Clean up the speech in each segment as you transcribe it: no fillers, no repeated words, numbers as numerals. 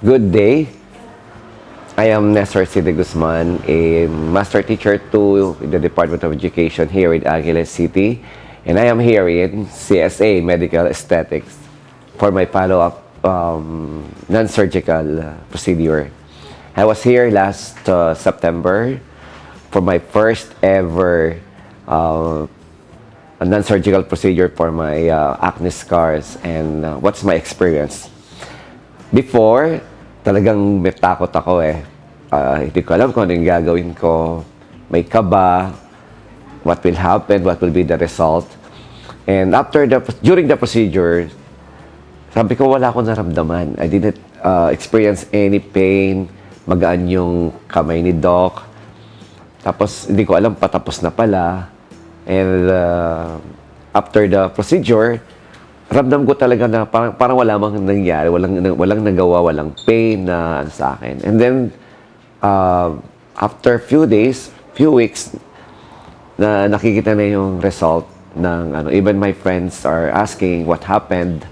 Good day. I am Nestor C. De Guzman, a Master Teacher 2 in the Department of Education here in Angeles City. And I am here in CSA Medical Aesthetics for my follow-up non-surgical procedure. I was here last September for my first ever non-surgical procedure for my acne scars. And what's my experience? Before, talagang may takot ako eh. Hindi ko alam kung ano yung gagawin ko. May kaba, what will happen, what will be the result. And during the procedure, sabi ko wala akong naramdaman. I didn't experience any pain. Magaan yung kamay ni Doc. Tapos hindi ko alam patapos na pala. And after the procedure, ramdam ko talaga na parang wala mang nangyari, walang nagawa, walang pain na sa akin. And then, after few weeks, na nakikita na yung result ng even my friends are asking what happened.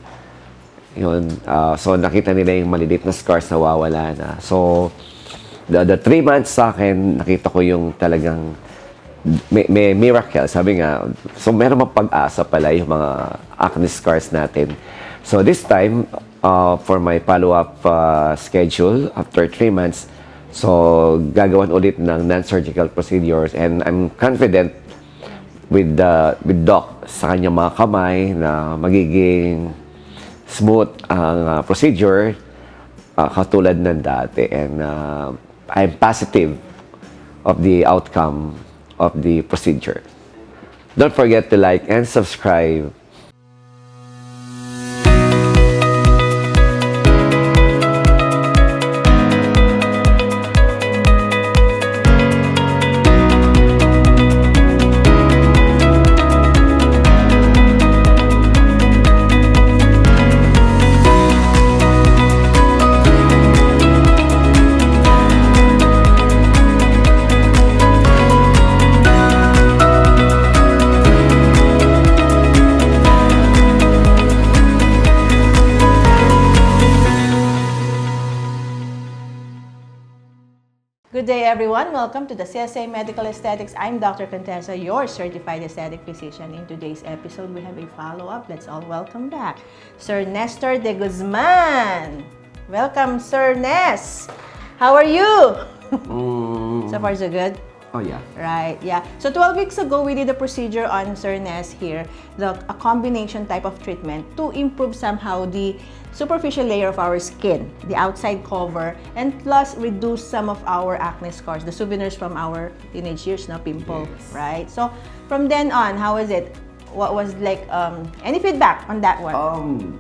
Yun, so nakita nila yung maliliit na scars na wawala na. So, the 3 months sa akin, nakita ko yung talagang may miracle, sabi nga. So, meron mang pag-asa pala yung mga acne scars natin. So, this time, for my follow-up schedule, after 3 months, so, gagawan ulit ng non-surgical procedures. And I'm confident with Doc sa kanyang mga kamay na magiging smooth ang procedure katulad ng dati. And I'm positive of the outcome of the procedure. Don't forget to like and subscribe. Good day, everyone. Welcome to the CSA Medical Aesthetics. I'm Dr. Contessa, your certified aesthetic physician. In today's episode, we have a follow-up. Let's all welcome back Sir Nestor De Guzman. Welcome, Sir Nes. How are you? So far, so good? Oh, yeah. Right, yeah. So 12 weeks ago, we did a procedure on Sir Nes here, a combination type of treatment to improve somehow the superficial layer of our skin, the outside cover, and plus reduce some of our acne scars, the souvenirs from our teenage years, no, pimple, yes. Right? So from then on, how is it? What was like, any feedback on that one?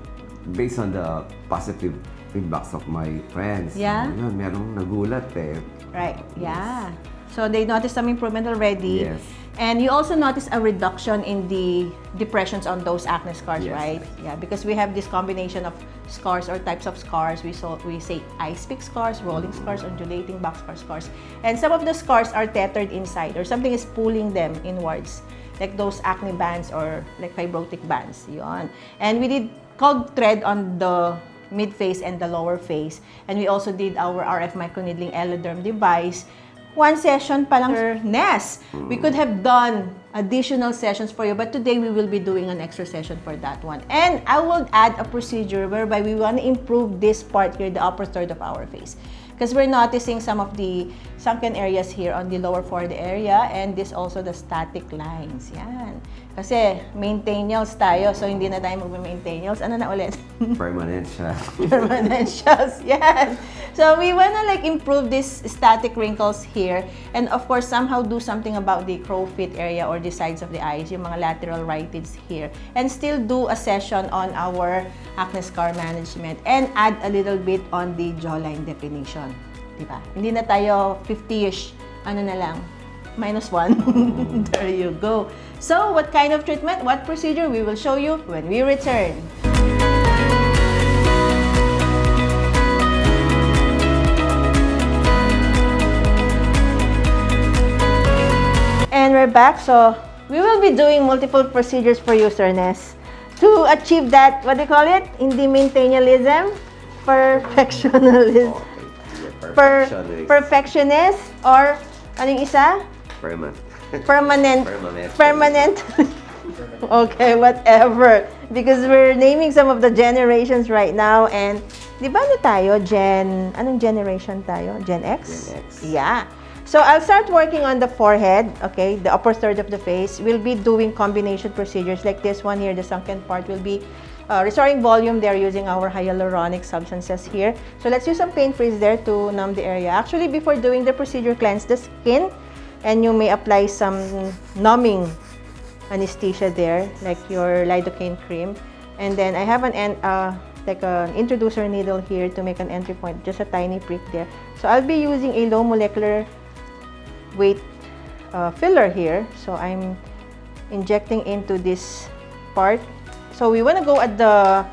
Based on the positive feedbacks of my friends, yeah, yun, merong nagulat eh. Right, yeah. So they noticed some improvement already. Yes. And you also noticed a reduction in the depressions on those acne scars, yes, right? Yeah, because we have this combination of scars or types of scars. We say ice pick scars, rolling scars, undulating boxcar scars. And some of the scars are tethered inside or something is pulling them inwards. Like those acne bands or like fibrotic bands. Yun. And we did Cog-Thread on the mid face and the lower face. And we also did our RF microneedling Eloderm device. One session pa lang, Sir Nes. We could have done additional sessions for you, but today we will be doing an extra session for that one. And I will add a procedure whereby we want to improve this part here, the upper third of our face. Because we're noticing some of the sunken areas here on the lower forehead area and this also the static lines. Yan. Kasi maintainals tayo, so hindi na tayo mag-maintainals. Ano na ulit? Permanentials. Permanentials, yan. So we want to like improve these static wrinkles here and of course somehow do something about the crowfeet area or the sides of the eyes, yung mga lateral rhytids here. And still do a session on our acne scar management and add a little bit on the jawline definition. Diba? Hindi na tayo 50-ish, ano na lang, -1. There you go. So, what kind of treatment, what procedure, we will show you when we return. And we're back. So, we will be doing multiple procedures for you, Sir Nes, to achieve that, what do you call it? Indimaintainalism. Perfectionist. Okay. Perfectionist or anong isa? Permanent. Permanent. Permanent. Permanent. Okay, whatever. Because we're naming some of the generations right now and di ba ano tayo? Anong generation tayo? Gen X? Gen X. Yeah. So I'll start working on the forehead, okay? The upper third of the face. We'll be doing combination procedures like this one here, the sunken part will be restoring volume there using our hyaluronic substances here. So let's use some pain freeze there to numb the area. Actually, before doing the procedure, cleanse the skin and you may apply some numbing anesthesia there, like your lidocaine cream. And then I have like an introducer needle here to make an entry point, just a tiny prick there. So I'll be using a low molecular weight filler here. So I'm injecting into this part. So we want to go at the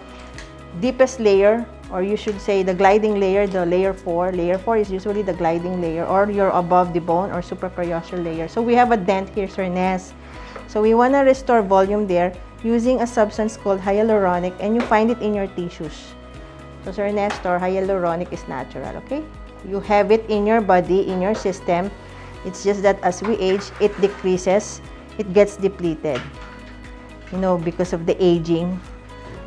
deepest layer, or you should say the gliding layer, the layer 4. Layer 4 is usually the gliding layer, or you're above the bone or supraperiosteal layer. So we have a dent here, Sir Ness. So we want to restore volume there using a substance called hyaluronic, and you find it in your tissues. So Sir Nestor, hyaluronic is natural, okay? You have it in your body, in your system. It's just that as we age, it decreases, it gets depleted. You know, because of the aging.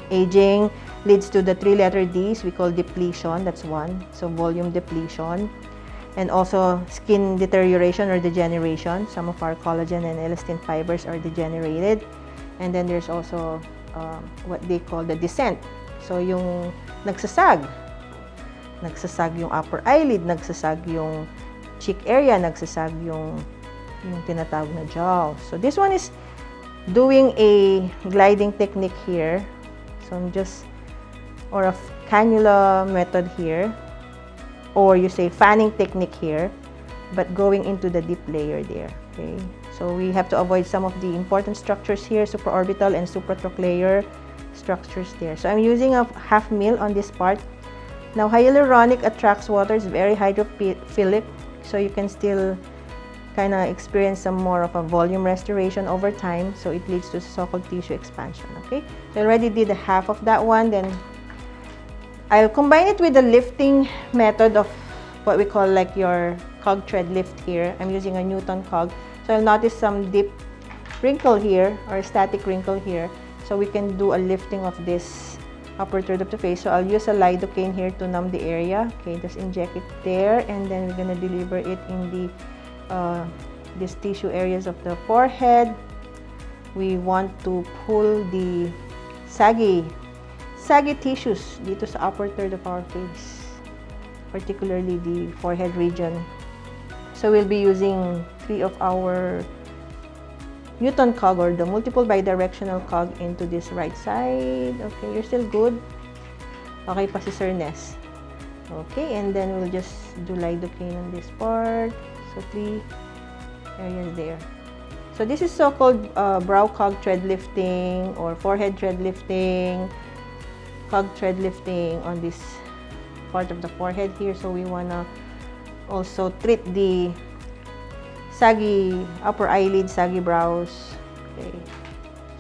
Aging leads to the 3-letter Ds we call depletion, that's one. So volume depletion. And also skin deterioration or degeneration. Some of our collagen and elastin fibers are degenerated. And then there's also what they call the descent. So yung nagsasag. Nagsasag yung upper eyelid, nagsasag yung cheek area, nagsasag yung tinatawag na jaw. So this one is doing a gliding technique here. So I'm just, or a cannula method here, or you say fanning technique here, but going into the deep layer there, okay? So we have to avoid some of the important structures here, supraorbital and supratrochlear structures there. So I'm using a half mil on this part. Now hyaluronic attracts water, it's very hydrophilic, so you can still kind of experience some more of a volume restoration over time, so it leads to so-called tissue expansion, okay? So I already did a half of that one, then I'll combine it with the lifting method of what we call like your Cog-Thread lift here. I'm using a Newton Cog. So I'll notice some deep wrinkle here or static wrinkle here. So we can do a lifting of this upper third of the face. So I'll use a lidocaine here to numb the area. Okay, just inject it there, and then we're gonna deliver it in the these tissue areas of the forehead. We want to pull the saggy tissues dito sa upper third of our face, particularly the forehead region. So we'll be using 3 of our Newton cog or the multiple bidirectional cog into this right side. Okay, you're still good. Okay pa si Sir Ness. Okay, and then we'll just do lidocaine on this part. So 3 areas there. So this is so-called brow cog thread lifting or forehead thread lifting, cog thread lifting on this part of the forehead here. So we wanna also treat the saggy upper eyelid, saggy brows. Okay.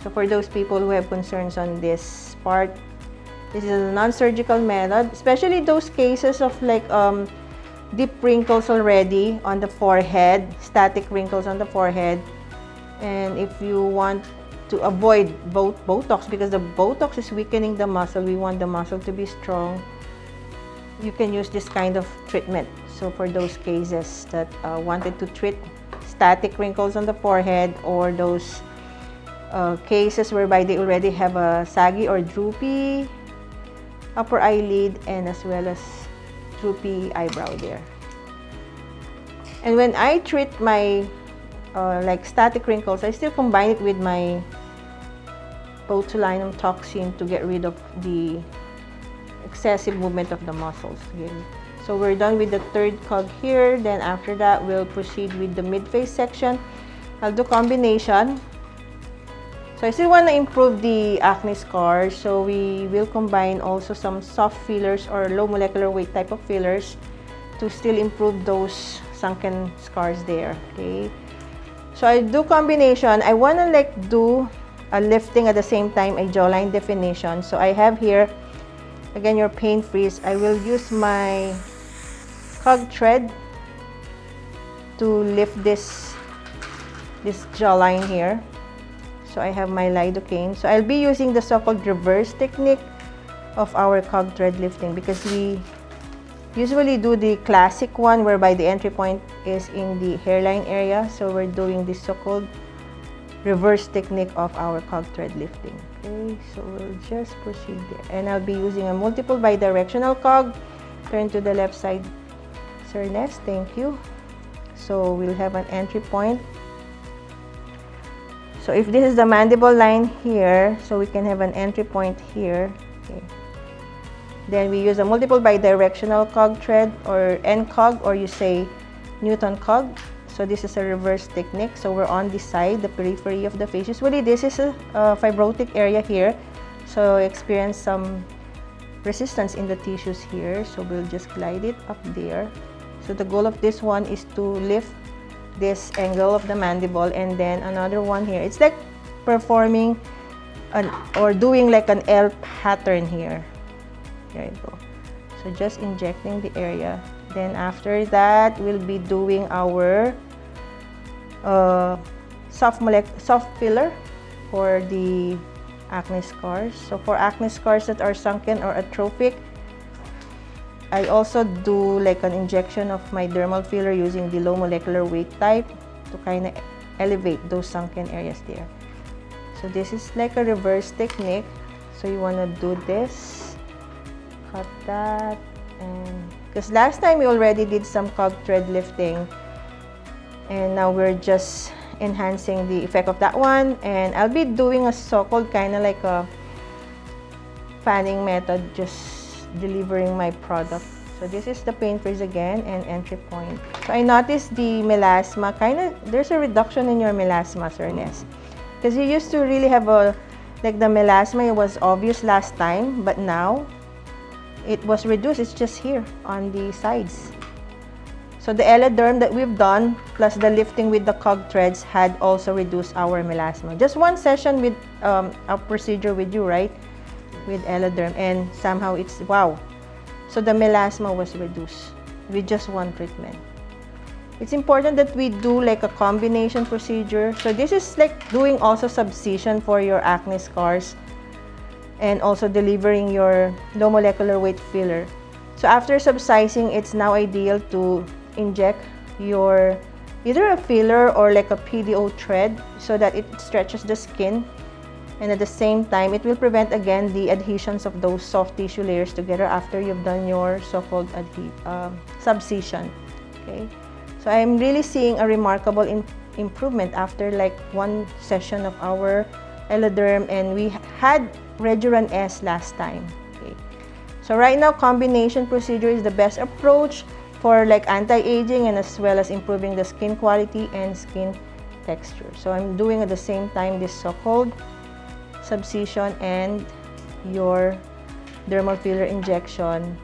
So for those people who have concerns on this part, this is a non-surgical method, especially those cases of like deep wrinkles already on the forehead, static wrinkles on the forehead. And if you want to avoid Botox, because the Botox is weakening the muscle, we want the muscle to be strong, you can use this kind of treatment. So for those cases that wanted to treat static wrinkles on the forehead, or those cases whereby they already have a saggy or droopy upper eyelid and as well as droopy eyebrow there. And when I treat my like static wrinkles, I still combine it with my botulinum toxin to get rid of the excessive movement of the muscles. Again. So we're done with the third cog here. Then after that, we'll proceed with the mid-face section. I'll do combination. So I still want to improve the acne scars. So we will combine also some soft fillers or low molecular weight type of fillers to still improve those sunken scars there. Okay. So I do combination. I want to like do a lifting at the same time, a jawline definition. So I have here again, your pain freeze, I will use my Cog-Thread to lift this jawline here. So I have my lidocaine. So I'll be using the so-called reverse technique of our Cog-Thread lifting, because we usually do the classic one whereby the entry point is in the hairline area. So we're doing this so-called reverse technique of our Cog-Thread lifting. Okay, so we'll just proceed there. And I'll be using a multiple bidirectional cog. Turn to the left side, Sir Ness. Thank you. So we'll have an entry point. So if this is the mandible line here, so we can have an entry point here. Okay. Then we use a multiple bidirectional Cog-Thread, or N-Cog, or you say Newton Cog. So this is a reverse technique. So we're on this side, the periphery of the face. Usually this is a fibrotic area here. So experience some resistance in the tissues here. So we'll just glide it up there. So the goal of this one is to lift this angle of the mandible, and then another one here. It's like performing or doing like an L pattern here. There you go. So just injecting the area. Then after that, we'll be doing our soft filler for the acne scars. So for acne scars that are sunken or atrophic, I also do like an injection of my dermal filler using the low molecular weight type to kind of elevate those sunken areas there. So this is like a reverse technique. So you want to do this, cut that, and because last time we already did some Cog-Thread lifting, and now we're just enhancing the effect of that one. And I'll be doing a so-called kind of like a fanning method, just delivering my product. So this is the pain freeze again and entry point. So I noticed the melasma, there's a reduction in your melasma, Sir Ness. Because you used to really have like the melasma, it was obvious last time, but now it was reduced. It's just here on the sides. So the Eladerm that we've done, plus the lifting with the Cog-Threads, had also reduced our melasma. Just one session with a procedure with you, right? With Eladerm, and somehow it's wow. So the melasma was reduced with just one treatment. It's important that we do like a combination procedure. So this is like doing also subcision for your acne scars, and also delivering your low molecular weight filler. So after subcising, it's now ideal to inject your either a filler or like a PDO thread so that it stretches the skin, and at the same time it will prevent again the adhesions of those soft tissue layers together after you've done your so-called subcision. Okay, so I'm really seeing a remarkable improvement after like one session of our Eladerm, and we had Rejuran S last time. Okay, so right now combination procedure is the best approach for like anti-aging and as well as improving the skin quality and skin texture. So I'm doing at the same time this so-called subcision and your dermal filler injection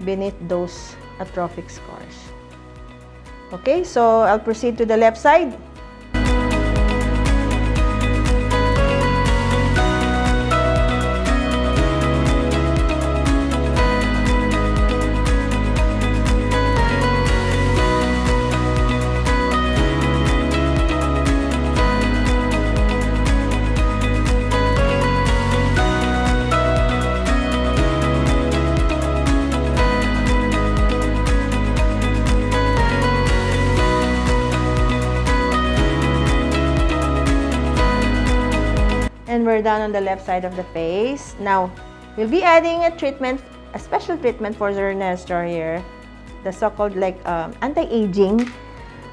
beneath those atrophic scars. Okay, so I'll proceed to the left side. And we're done on the left side of the face. Now, we'll be adding a treatment, a special treatment for the Nestor here, the so-called like anti-aging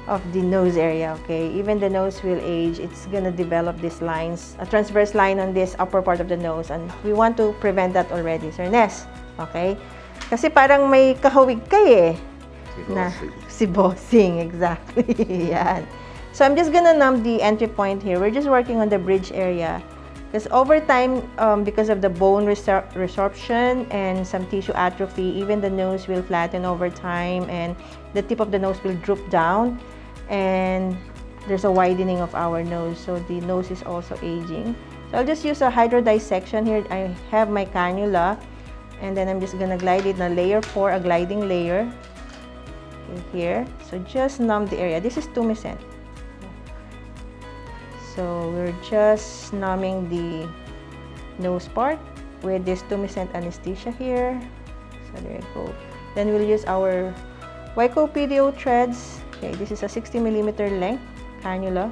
of the nose area. Okay, even the nose will age. It's gonna develop these lines, a transverse line on this upper part of the nose, and we want to prevent that already, Sir Ness. Okay, kasi parang may kahawig ka eh. Si bossing, exactly. Yan. So I'm just gonna numb the entry point here. We're just working on the bridge area. Because over time, because of the bone resorption and some tissue atrophy, even the nose will flatten over time, and the tip of the nose will droop down, and there's a widening of our nose. So the nose is also aging. So I'll just use a hydrodissection here. I have my cannula, And then I'm just gonna glide it na layer 4, a gliding layer. Okay, here. So just numb the area. This is tumescent. So we're just numbing the nose part with this tumescent anesthesia here. So there you go. Then we'll use our PDO threads. Okay, this is a 60mm length cannula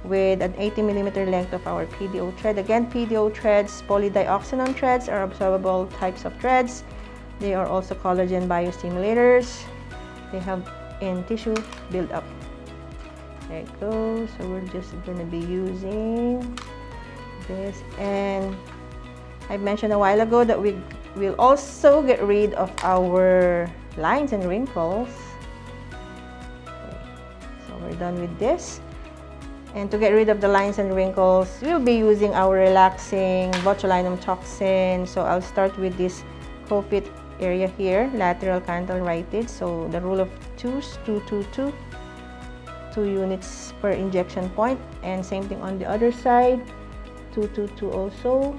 with an 80mm length of our PDO thread. Again, PDO threads, polydioxanone threads, are absorbable types of threads. They are also collagen biostimulators. They help in tissue build-up. There you go. So we're just going to be using this. And I mentioned a while ago that we will also get rid of our lines and wrinkles. Okay. So we're done with this. And to get rid of the lines and wrinkles, we'll be using our relaxing botulinum toxin. So I'll start with this co-fit area here, lateral canthal righted. So the rule of 2s, 2, 2, 2. 2 units per injection point. And same thing on the other side, 2, 2, 2 also.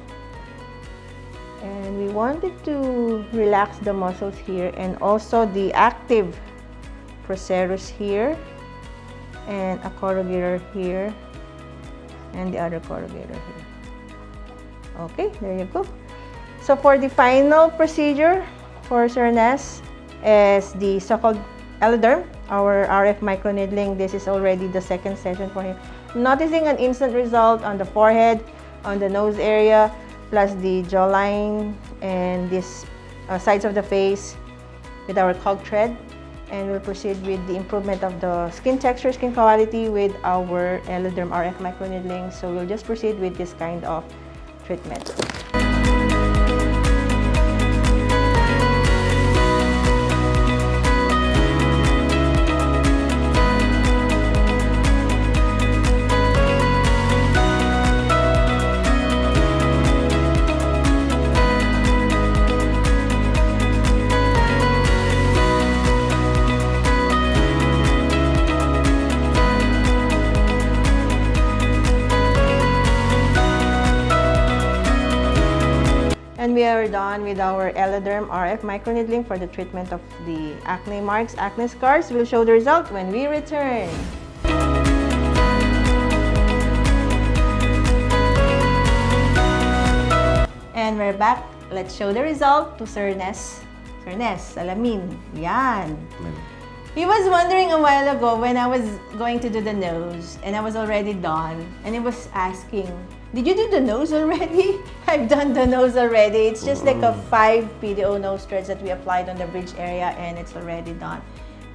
And we wanted to relax the muscles here and also the active procerus here, and a corrugator here, and the other corrugator here. Okay, there you go. So for the final procedure for Sir Ness is the so-called Eladerm, our RF microneedling. This is already the second session for him. Noticing an instant result on the forehead, on the nose area, plus the jawline and this sides of the face with our Cog-Thread. And we'll proceed with the improvement of the skin texture, skin quality with our Eladerm RF microneedling. So we'll just proceed with this kind of treatment. And we are done with our Eladerm RF microneedling for the treatment of the acne marks, acne scars. We'll show the result when we return. And we're back. Let's show the result to Sir Ness. Sir Ness, salamin. Yan. He was wondering a while ago when I was going to do the nose and I was already done, and he was asking, did you do the nose already? I've done the nose already. It's just like a 5 PDO nose threads that we applied on the bridge area and it's already done.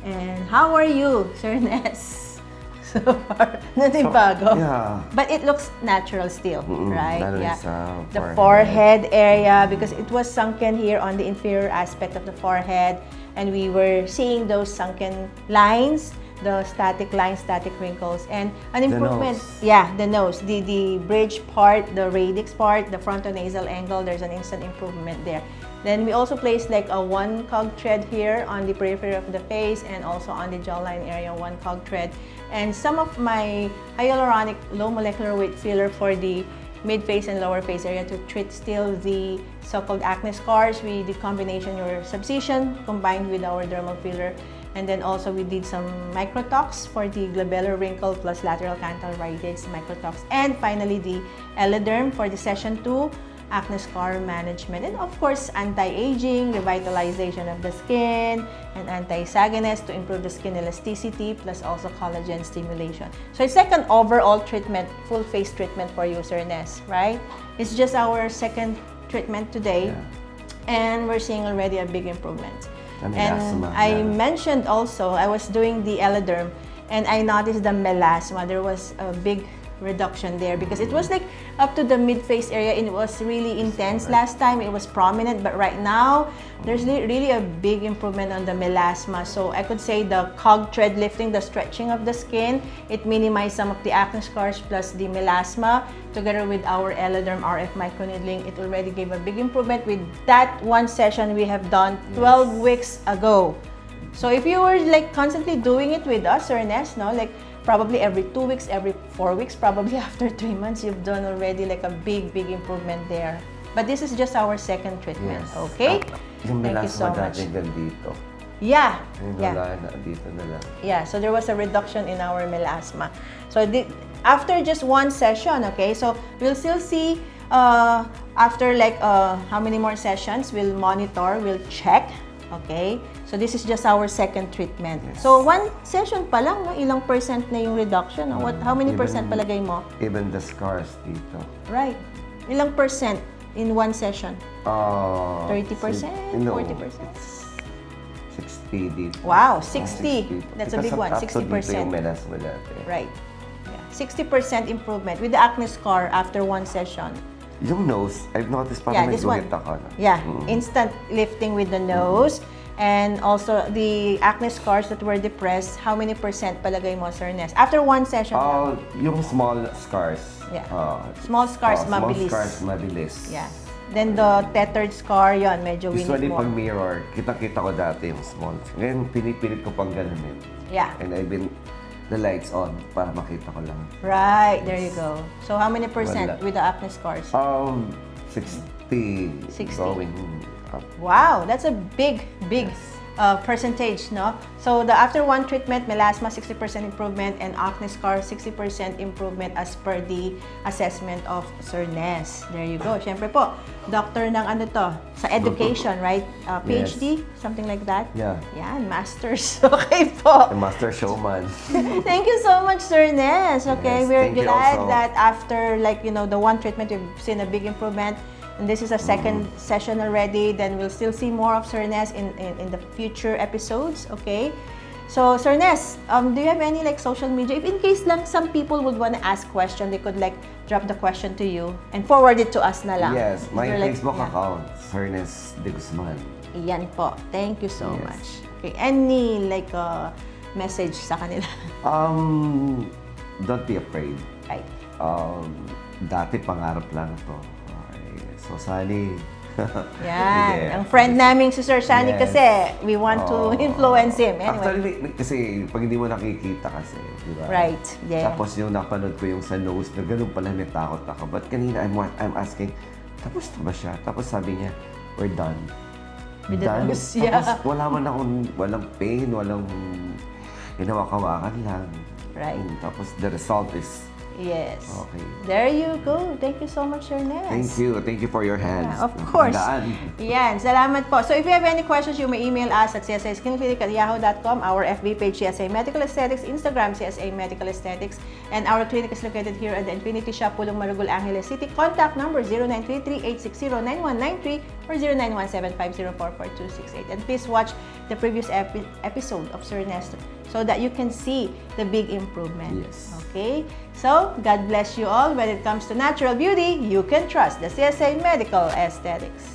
And how are you, Sir Ness? So far, nothing bago. Yeah. But it looks natural still, right? That is, the forehead area, because it was sunken here on the inferior aspect of the forehead, and we were seeing those sunken lines, the static lines, static wrinkles, and an improvement. Yeah, the nose, the bridge part, the radix part, the frontonasal angle, there's an instant improvement there. Then we also placed like a 1 cog thread here on the periphery of the face and also on the jawline area, 1 cog thread. And some of my hyaluronic low molecular weight filler for the mid-face and lower face area to treat still the so-called acne scars. We did combination your subcision combined with our dermal filler. And then also we did some microtox for the glabellar wrinkle plus lateral canthal rhytids microtox. And finally the Eladerm for the session 2, acne scar management. And of course, anti-aging, revitalization of the skin, and anti-sagginess to improve the skin elasticity, plus also collagen stimulation. So it's like an overall treatment, full face treatment for you, Sir Ness, right? It's just our second treatment today, and we're seeing already a big improvement. And I mentioned also, I was doing the Eladerm, and I noticed the melasma. There was a big reduction there because it was like up to the mid-face area and it was really intense last time. It was prominent, but right now there's really a big improvement on the melasma. So I could say the cog thread lifting, the stretching of the skin, it minimized some of the acne scars plus the melasma. Together with our Eladerm RF microneedling, it already gave a big improvement with that one session we have done 12 weeks ago. So if you were like constantly doing it with us, Sir Ness, no, like probably every 2 weeks, every 4 weeks, probably after 3 months, you've done already like a big improvement there. But this is just our second treatment, Yes. okay? Yung Thank you so melasma much. dati hanggang dito. Yeah. Yung Yeah. wala na, dito na lang. Yeah, so there was a reduction in our melasma. So after just one session, okay, so we'll still see after like how many more sessions, we'll monitor, we'll check, okay? So this is just our second treatment. Yes. So one session pa lang, no? Ilang percent na yung reduction? No? How many percent palagay mo? Even the scars dito. Right. Ilang percent in one session? 30%? No, 40%? it's 60 dito. Wow, 60. That's a big one, Kasi up to dito 60%. yung melasma dati. Right. Yeah. 60% improvement with the acne scar after one session. Yung nose, I've noticed Yeah, parang this one. nagguhit ako. No? Yeah, instant lifting with the nose. And also, the acne scars that were depressed, how many percent palagay mo, Sir Ness? After one session lang. Yung small scars. Yeah. Small scars, mabilis. Small scars, mabilis. Yeah. Then the tethered scar, yon medyo we Usually, need pag more. mirror, kita-kita ko dati yung small. Ngayon, pinipilit ko pang ganunin. Yeah. And I've been the lights on para makita ko lang. Right, there you go. So, how many percent Wala. with the acne scars? 60. 60. Going up. Wow, that's a big percentage, no? So, the after one treatment, melasma 60% improvement and acne scar 60% improvement as per the assessment of Sir Ness. There you go. Siyempre po, doctor ng ano to, sa education, right? PhD, something like that? Yeah. Yan, masters. Okay po. The master showman. Thank you so much, Sir Ness. Okay, Yes, we're thank you glad also. that after like, you know, the one treatment, we've seen a big improvement. And this is a second session already. Then we'll still see more of Sir Ness in the future episodes, okay? So, Sir Ness, do you have any like social media? If in case lang some people would want to ask question, they could like drop the question to you and forward it to us na lang. Yes, my You're like, Facebook yeah. account, Ernest De Guzman. Yan po. Thank you so Yes. much. Okay, any like message sa kanila? Don't be afraid. Right. Dati pangarap lang to. Okay. So, Sally. Yan. Hindi. Ang friend naming si Sir Shani Yes. kasi we want to influence him. Anyway. Actually, kasi pag hindi mo nakikita kasi, di ba? Right. Yeah. Tapos yung napanood ko yung sa nose na ganun pala, may takot ako. But kanina, I'm asking, tapos na ba siya? Tapos sabi niya, we're done. With the Done. nose, yeah. Tapos walang pain, walang hinawakan lang. Right. Tapos the result is, Yes. okay. There you go. Thank you so much, Sir Ness. Thank you. Thank you for your hands. Yeah, of course. Daan. Yan, salamat po. So if you have any questions, you may email us at csaskinclinic@yahoo.com, our FB page, CSA Medical Aesthetics, Instagram, CSA Medical Aesthetics, and our clinic is located here at the Infinity Shop, Pulong Marugol, Angeles City. Contact number 0933-860-9193 or 0917-504-4268. And please watch the previous episode of Sir Ness so that you can see the big improvement. Yes. Okay? So, God bless you all. When it comes to natural beauty, you can trust the CSA Medical Aesthetics.